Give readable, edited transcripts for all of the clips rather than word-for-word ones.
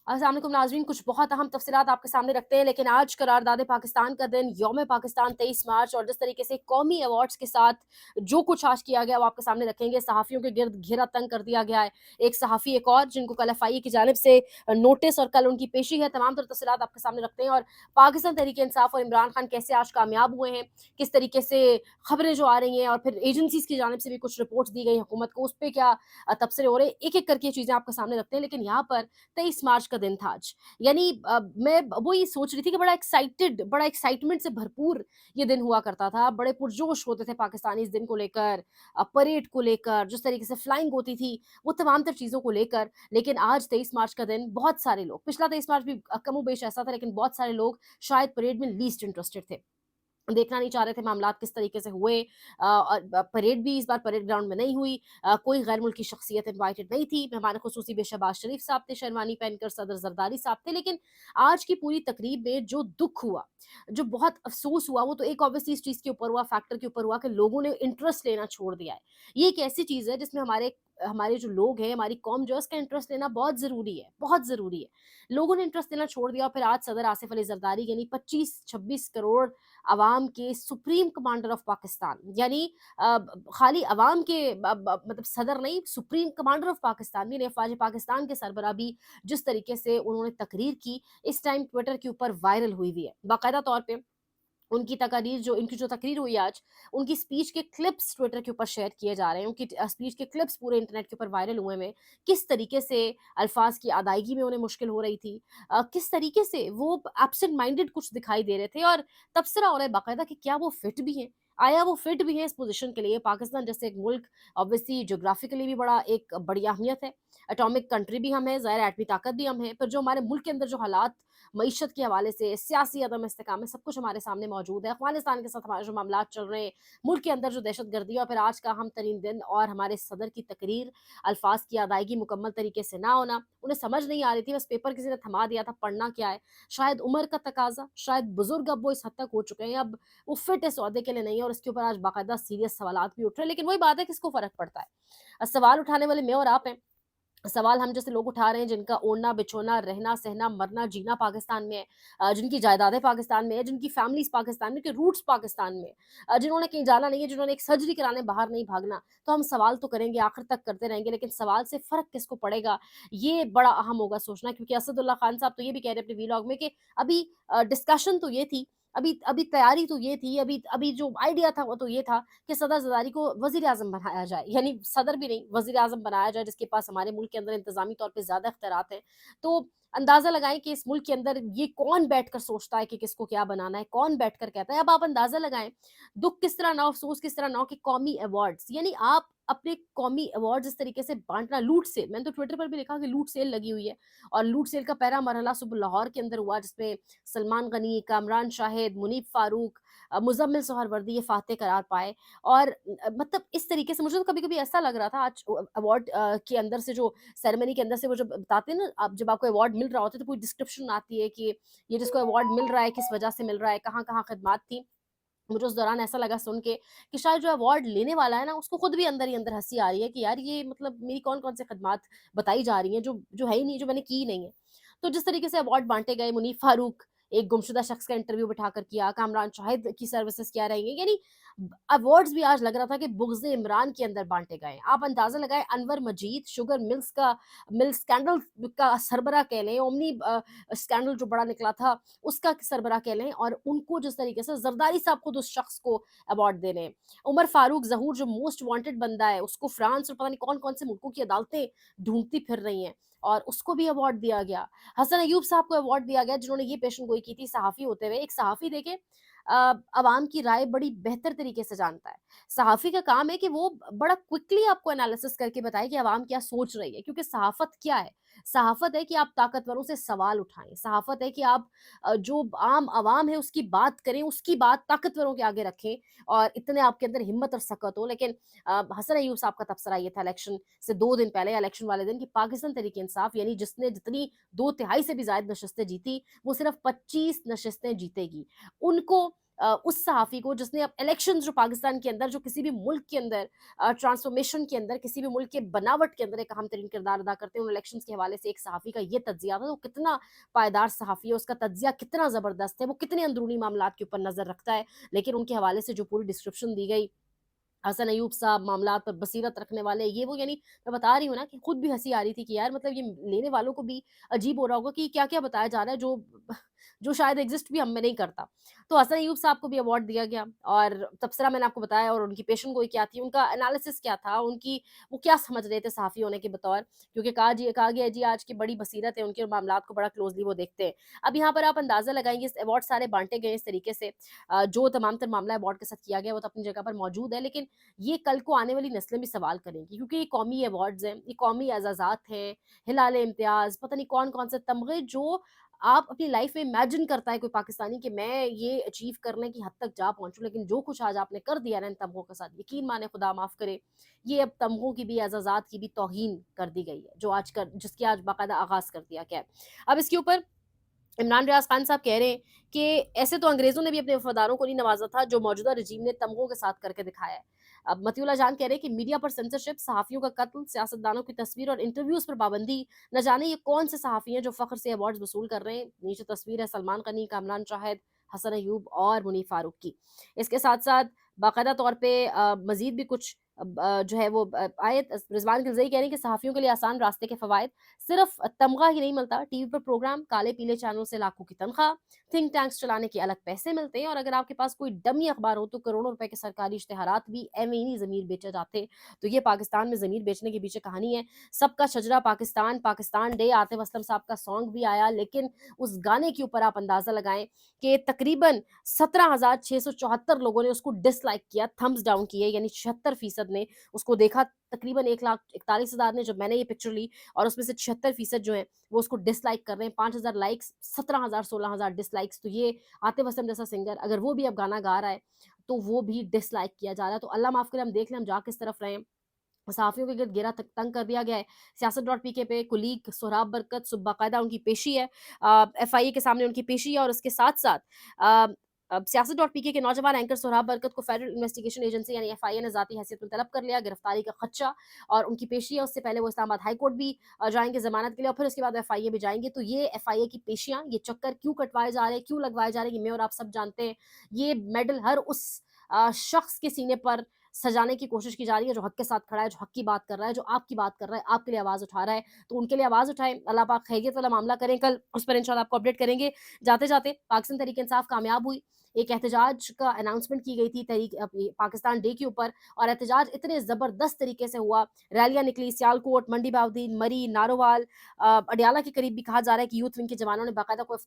अस्सलाम वालेकुम नाज़रीन, कुछ बहुत अहम तफ़सीलात आपके सामने रखते हैं, लेकिन आज करारदाद पाकिस्तान का दिन, यौम पाकिस्तान 23 मार्च और जिस तरीके से कौमी अवार्ड्स के साथ जो कुछ आज किया गया, वो आपके सामने रखेंगे। सहाफ़ियों के गिर्द घेरा तंग कर दिया गया है। एक सहाफ़ी एक और जिनको कल एफ़आईए की जानिब से नोटिस और कल उनकी पेशी है, तमाम तर तफ़सीलात आपके सामने रखते हैं और पाकिस्तान तहरीक-ए-इंसाफ़ और इमरान खान कैसे आज कामयाब हुए हैं, किस तरीके से खबरें जो आ रही हैं और फिर एजेंसीज़ की जानिब से भी कुछ रिपोर्ट्स दी गई हुकूमत को, उस पे क्या तबसरे हो रहे हैं, एक-एक करके ये चीज़ें आपके सामने रखते हैं। लेकिन यहाँ पर 23 मार्च का दिन था आज। यानी मैं वो ये सोच रही थी कि बड़ा एक्साइटमेंट से भरपूर ये दिन हुआ करता था। बड़े पुरजोश होते थे पाकिस्तानी इस दिन को लेकर, परेड को लेकर, जिस तरीके से फ्लाइंग होती थी, वो तमाम तर चीज़ों को लेकर। लेकिन आज 23 मार्च का दिन बहुत सारे लोग, पिछला 23 मार्च भी कमोबेश ऐसा था, लेकिन बहुत सारे लोग शायद परेड में लीस्ट इंटरेस्टेड थे। देखना नहीं चाह रहे थे मामलात किस तरीके से हुए, और परेड भी इस बार परेड ग्राउंड में नहीं हुई। कोई गैर मुल्की शख्सियत इनवाइटेड नहीं थी। मेहमान खुसूसी में शहबाज शरीफ साहब थे शेरवानी पहनकर, सदर जरदारी साहब थे। लेकिन आज की पूरी तकरीब में जो दुख हुआ, जो बहुत अफसोस हुआ, वो तो एक ऑब्वियसली इस चीज़ के ऊपर हुआ, फैक्टर के ऊपर हुआ कि लोगों ने इंटरेस्ट लेना छोड़ दिया है। ये एक ऐसी चीज़ है जिसमें हमारे हमारे जो लोग हैं, हमारी कौम जो है, उसका इंटरेस्ट लेना बहुत ज़रूरी है, बहुत ज़रूरी है। लोगों ने इंटरेस्ट लेना छोड़ दिया और फिर आज सदर आसिफ अली जरदारी यानी 25-26 करोड़ अवाम के सुप्रीम कमांडर ऑफ पाकिस्तान, यानी खाली अवाम के मतलब सदर नहीं, सुप्रीम कमांडर ऑफ पाकिस्तान भी, अफवाज पाकिस्तान के सरबराह भी जिस तरीके से उन्होंने तकरीर की, इस टाइम ट्विटर के ऊपर वायरल हुई हुई है बाकायदा तौर पे। उनकी तकारीर जो इनकी जो तकरीर हुई आज, उनकी स्पीच के क्लिप्स ट्विटर के ऊपर शेयर किए जा रहे हैं। उनकी स्पीच के क्लिप्स पूरे इंटरनेट के ऊपर वायरल हुए हैं। किस तरीके से अल्फाज की अदायगी में उन्हें मुश्किल हो रही थी, किस तरीके से वो एब्सेंट माइंडेड कुछ दिखाई दे रहे थे और तबसरा हो रहा है बाकायदा कि क्या वो फिट भी हैं, आया वो फिट भी है इस पोजीशन के लिए। पाकिस्तान जैसे एक मुल्क, ऑब्वियसली ज्योग्राफिकली भी बड़ा एक बड़ी अहमियत है, एटॉमिक कंट्री भी हम है, ज़ाहिर एटमी ताकत भी हम है, पर जो हमारे मुल्क के अंदर जो हालात मईशत के हवाले से, सियासी अदम इस्तेकाम, सब कुछ हमारे सामने मौजूद है। अफ़गानिस्तान के साथ हमारे जो मामलात चल रहे हैं, मुल्क के अंदर जो दहशतगर्दी है, और फिर आज का अहम तरीन दिन और हमारे सदर की तकरीर, अल्फाज की अदायगी मुकम्मल तरीके से ना होना, उन्हें समझ नहीं आ रही थी, बस पेपर किसी ने थमा दिया था, पढ़ना क्या है। शायद उम्र का तकाज़ा, शायद बुज़ुर्ग अब वो इस हद तक हो चुके हैं, अब वो फिट इस ओहदे के लिए नहीं है और इसके ऊपर आज बाकायदा सीरियस सवालात भी उठ रहे हैं। लेकिन वही बात है, किसको फ़र्क पड़ता है? सवाल उठाने वाले मैं और आप हैं। सवाल हम जैसे लोग उठा रहे हैं जिनका ओढ़ना-बिछोना, रहना-सहना, मरना-जीना पाकिस्तान में है, जिनकी जायदादें पाकिस्तान में है, जिनकी फैमिलीज़ पाकिस्तान में, जिनके रूट्स पाकिस्तान में है, जिन्होंने कहीं जाना नहीं है, जिन्होंने एक सर्जरी कराने बाहर नहीं भागना, तो हम सवाल तो करेंगे, आखिर तक करते रहेंगे, लेकिन सवाल से फ़र्क किसको पड़ेगा, ये बड़ा अहम होगा सोचना। क्योंकि असदुल्ला खान साहब तो ये भी कह रहे हैं अपने वीलॉग में कि अभी डिस्कशन तो ये थी, अभी अभी तैयारी तो ये थी, अभी अभी जो आइडिया था वो तो ये था कि सदर ज़रदारी को वज़ीर-ए-आज़म बनाया जाए, यानी सदर भी नहीं, वज़ीर-ए-आज़म बनाया जाए, जिसके पास हमारे मुल्क के अंदर इंतज़ामी तौर पे ज़्यादा इख्तियारात हैं। तो अंदाज़ा लगाएँ कि इस मुल्क के अंदर ये कौन बैठकर सोचता है कि किसको क्या बनाना है, कौन बैठकर कहता है। अब आप अंदाज़ा लगाएँ, दुःख किस तरह ना हो, अफ़सोस किस तरह ना हो कि कौमी अवार्ड्स, यानी आप अपने कौमी अवार्ड्स इस तरीके से बाँटना, लूट सेल, मैंने तो ट्विटर पर भी लिखा कि लूट सेल लगी हुई है और लूट सेल का पहला मरहला सुबह लाहौर के अंदर हुआ, जिसमें सलमान गनी, कामरान शाहिद, मुनीब फ़ारूक, मुज़म्मिल सोहरवर्दी ये फ़ातह करार पाए। और मतलब इस तरीके से मुझे तो कभी-कभी ऐसा लग रहा था आज अवार्ड के अंदर से, जो सेरेमनी के अंदर से वो जब बताते हैं ना, आप जब आपको अवार्ड मिल रहा होता है तो पूरी डिस्क्रिप्शन आती है कि ये जिसको अवार्ड मिल रहा है, किस वजह से मिल रहा है, कहाँ-कहाँ खिदमात थी। मुझे उस दौरान ऐसा लगा सुन के कि शायद जो अवार्ड लेने वाला है ना, उसको खुद भी अंदर ही अंदर हँसी आ रही है कि यार ये मतलब मेरी कौन-कौन से खिदमात बताई जा रही हैं जो जो है ही नहीं, जो मैंने की ही नहीं है। तो जिस तरीके से अवार्ड बाँटे गए, मुनीब फ़ारूक, एक गुमशुदा शख्स का इंटरव्यू बिठाकर किया, कामरान शाहिद की सर्विसेज़ क्या रहेंगी, यानी अवार्ड्स भी आज लग रहा था कि बुग़्ज़-ए इमरान के अंदर बाँटे गए। आप अंदाज़ा लगाएँ, अनवर मजीद शुगर मिल स्कैंडल का सरबराह कह लें, ओमनी स्कैंडल जो बड़ा निकला था, उसका सरबराह कह लें, और उनको जिस तरीके से ज़रदारी साहब खुद उस शख्स को अवार्ड दे रहे हैं। उमर फ़ारूक ज़हूर जो मोस्ट वांटेड बंदा है, उसको फ्रांस और पता नहीं कौन-कौन से मुल्कों की अदालतें ढूँढती फिर रही हैं और उसको भी अवार्ड दिया गया। हसन अय्यूब साहब को अवार्ड दिया गया, जिन्होंने ये पेशेंगोई की थी सहाफ़ी होते हुए। एक सहाफ़ी देखें अवाम की राय बड़ी बेहतर तरीके से जानता है। सहाफ़ी का काम है कि वो बड़ा क्विकली आपको एनालिसिस करके बताए कि अवाम क्या सोच रही है, क्योंकि सहाफ़त क्या है? सहाफ़त है कि आप ताकतवरों से सवाल उठाएँ, सहाफ़त है कि आप जो आम अवाम है उसकी बात करें, उसकी बात ताकतवरों के आगे रखें और इतने आपके अंदर हिम्मत और सकत हो। लेकिन हसन अय्यूब साहब का तबसरा ये था इलेक्शन से 2 दिन पहले, इलेक्शन वाले दिन, कि पाकिस्तान तहरीक-ए-इंसाफ़ यानी जिसने जितनी 2 तिहाई से भी ज़ायद नशस्तें जीती, वो सिर्फ़ 25 नशस्तें जीतेगी। उनको उस सहाफ़ी को जिसने अब इलेक्शंस जो पाकिस्तान के अंदर, जो किसी भी मुल्क के अंदर ट्रांसफ़ॉर्मेशन के अंदर, किसी भी मुल्क के बनावट के अंदर एक अहम तरीन किरदार अदा करते हैं, उन इलेक्शंस के हवाले से एक सहाफ़ी का ये तज्ज़िया था, तो कितना पायदार सहाफ़ी है, उसका तज्ज़िया कितना ज़बरदस्त है, वो कितने अंदरूनी मामलात के ऊपर नज़र रखता है। लेकिन उनके हवाले से जो पूरी डिस्क्रिप्शन दी गई, हसन अय्यूब साहब मामलात पर बसीरत रखने वाले, ये वो, यानी मैं बता रही हूँ ना कि खुद भी हँसी आ रही थी कि यार मतलब ये लेने वालों को भी अजीब हो रहा होगा कि क्या-क्या बताया जा रहा है जो शायद एग्ज़िस्ट भी हम में नहीं करता। तो हसन अय्यूब साहब को भी अवार्ड दिया गया और तबसरा मैंने आपको बताया और उनकी पेशन गोई क्या थी, उनका एनालिसिस क्या था, उनकी वो क्या समझ रहे थे सहाफ़ी होने के बतौर, क्योंकि कहा गया है जी आज की बड़ी बसीरत है उनकी और मामलात को बड़ा क्लोज़ली वो देखते हैं। अब यहाँ पर आप अंदाज़ा लगाएँगे इस अवार्ड सारे बाँटे गए इस तरीके से, जो तमाम तर मामला अवार्ड के साथ किया गया वो तो अपनी जगह पर मौजूद है, लेकिन ये कल को आने वाली नस्लें भी सवाल करेंगी क्योंकि ये कौमी अवार्ड्स हैं, ये कौमी एज़ाज़ात हैं, हिलाल-ए-इम्तियाज़, पता नहीं कौन-कौन से तमग़े जो आप अपनी लाइफ़ में इमेजिन करता है कोई पाकिस्तानी कि मैं ये अचीव करने की हद तक जा पहुँचूँ, लेकिन जो कुछ आज आपने कर दिया ना इन तमग़ों के साथ, यकीन माने खुदा माफ़ करे, ये अब तमग़ों की भी, एज़ाज़ात की भी तौहीन कर दी गई है, जो आज कर जिसकी आज बाकायदा आगाज़ कर दिया गया है। अब इसके ऊपर इमरान रियाज़ खान साहब कह रहे हैं कि ऐसे तो अंग्रेज़ों ने भी अपने वफ़ादारों को नहीं नवाज़ा था, जो मौजूदा रजीम ने तमग़ों के साथ करके दिखाया है। अब मतीउल्लाह जान कह रहे हैं कि मीडिया पर सेंसरशिप, सहाफ़ियों का कत्ल, सियासतदानों की तस्वीर और इंटरव्यूज़ पर पाबंदी, न जाने ये कौन से सहाफ़ी हैं जो फ़ख्र से अवार्ड्स वसूल कर रहे हैं। नीचे तस्वीर है सलमान ग़नी, कामरान शाहिद, हसन अय्यूब और मुनीर फ़ारूक की। इसके साथ-साथ बाकायदा तौर पे मज़ीद भी कुछ जो है वो आए रिज़वान गिलज़ई कह रहे हैं कि सहाफ़ियों के लिए आसान रास्ते के फ़वाइद, सिर्फ़ तमग़ा ही नहीं मिलता, टीवी पर प्रोग्राम, काले-पीले चैनलों से लाखों की तनख़्वाह, थिंक टैंक्स चलाने के अलग पैसे मिलते हैं और अगर आपके पास कोई डमी अख़बार हो तो करोड़ों रुपए के सरकारी इश्तिहारात भी एवें ही नहीं ज़मीर बेचे जाते। तो ये पाकिस्तान में ज़मीर बेचने के पीछे कहानी है। सबका शजरा पाकिस्तान, पाकिस्तान डे, आतिफ़ असलम साहब का सॉन्ग भी आया, लेकिन उस गाने के ऊपर आप अंदाज़ा लगाएँ कि तकरीबन 17,674 लोगों ने उसको डिसलाइक किया, थम्स डाउन किए, यानी 76% ने उसको देखा, तकरीबन 1,41,000 ने जब मैंने ये पिक्चर ली और उसमें से 76% जो हैं वो उसको डिसलाइक कर रहे हैं, 5,000 लाइक्स, 17,000 16,000 डिसलाइक्स। तो ये आतिफ असलम जैसा सिंगर अगर वो भी अब गाना गा रहा है, तो वो भी डिसलाइक किया जा रहा है। तो अल्लाह माफ़ करे, हम देख लें हम जा किस तरफ रहे हैं। सहाफ़ियों के गिर्द घेरा तंग कर दिया गया है। सियासत.पीके पे कुलीग सोहराब बरकत बाकायदा उनकी पेशी है। एफआईए के सामने उनकी पेशी है और उसके साथ-साथ अ, अब सियासत.पीके के नौजवान एंकर सोहराब बरकत को फेडरल इन्वेस्टिगेशन एजेंसी यानी एफआईए ने ज़ाती हैसियत में तलब कर लिया, गिरफ्तारी का खदशा और उनकी पेशी है। उससे पहले वो इस्लामाबाद हाई कोर्ट भी जाएँगे ज़मानत के लिए और फिर उसके बाद एफआईए भी जाएँगे। तो ये एफआईए की पेशियाँ, ये चक्कर क्यों कटवाए जा रहे हैं, क्यों लगवाए जा रहे हैं, ये मैं और आप सब जानते हैं। ये मेडल हर उस शख्स के सीने पर सजाने की कोशिश की जा रही है जो हक के साथ खड़ा है, जो हक की बात कर रहा है, जो आपकी बात कर रहा है, आपके लिए आवाज़ उठा रहा है। तो उनके लिए आवाज़ उठाएँ, अल्लाह पाक खैरियत वाला मामला करें कल, उस पर इंशाल्लाह आपको अपडेट करेंगे। जाते-जाते पाकिस्तान तहरीक-ए-इंसाफ कामयाब हुई। एक एहतजाज का अनाउंसमेंट की गई थी पाकिस्तान डे के ऊपर और एहतजाज इतने ज़बरदस्त तरीके से हुआ, रैलियाँ निकली, सियालकोट, मंडी बाउद्दीन, मरी, नारोवाल, अडयाला के करीब भी कहा जा रहा है कि यूथ विंग के जवानों ने बाकायदा कोई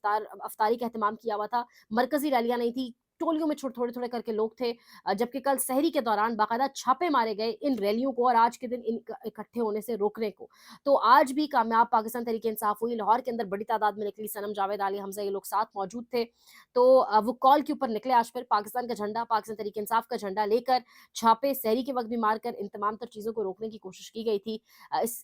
अफ्तारी का एहतमाम किया हुआ था। मरकज़ी रैलियाँ नहीं थी, टोलियों में थोड़े-थोड़े करके लोग थे। जबकि कल सहरी के दौरान बाकायदा छापे मारे गए इन रैलियों को और आज के दिन इकट्ठे होने से रोकने को। तो आज भी कामयाब पाकिस्तान तहरीक-ए-इंसाफ हुई। लाहौर के अंदर बड़ी तादाद में निकली, सनम जावेद, आली हमज़ा ये लोग साथ मौजूद थे। तो वो कॉल के ऊपर निकले आज फिर पाकिस्तान का झंडा, पाकिस्तान तहरीक-ए-इंसाफ का झंडा लेकर, छापे सहरी के वक़्त भी मारकर इन तमाम तर चीज़ों को रोकने की कोशिश की गई थी।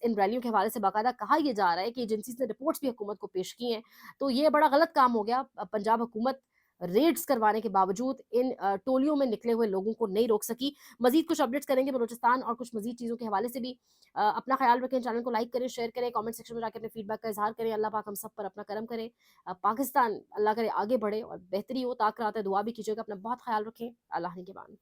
इन रैलियों के हवाले से बाकायदा कहा ये जा रहा है कि एजेंसीज़ ने रिपोर्ट्स भी हुकूमत को पेश की हैं। तो ये बड़ा गलत काम हो गया। पंजाब हुकूमत रेड्स करवाने के बावजूद इन टोलियों में निकले हुए लोगों को नहीं रोक सकी। मज़ीद कुछ अपडेट्स करेंगे बलूचिस्तान और कुछ मज़ीद चीज़ों के हवाले से भी। अपना ख़्याल रखें, चैनल को लाइक करें, शेयर करें, कमेंट सेक्शन में जाके अपने फीडबैक का इज़हार करें। अल्लाह पाक हम सब पर अपना करम करे। पाकिस्तान अल्लाह करे आगे बढ़े और बेहतरी हो। ताक़ रात है, दुआ भी कीजिएगा। अपना बहुत ख़्याल रखें। अल्लाह निगहबान।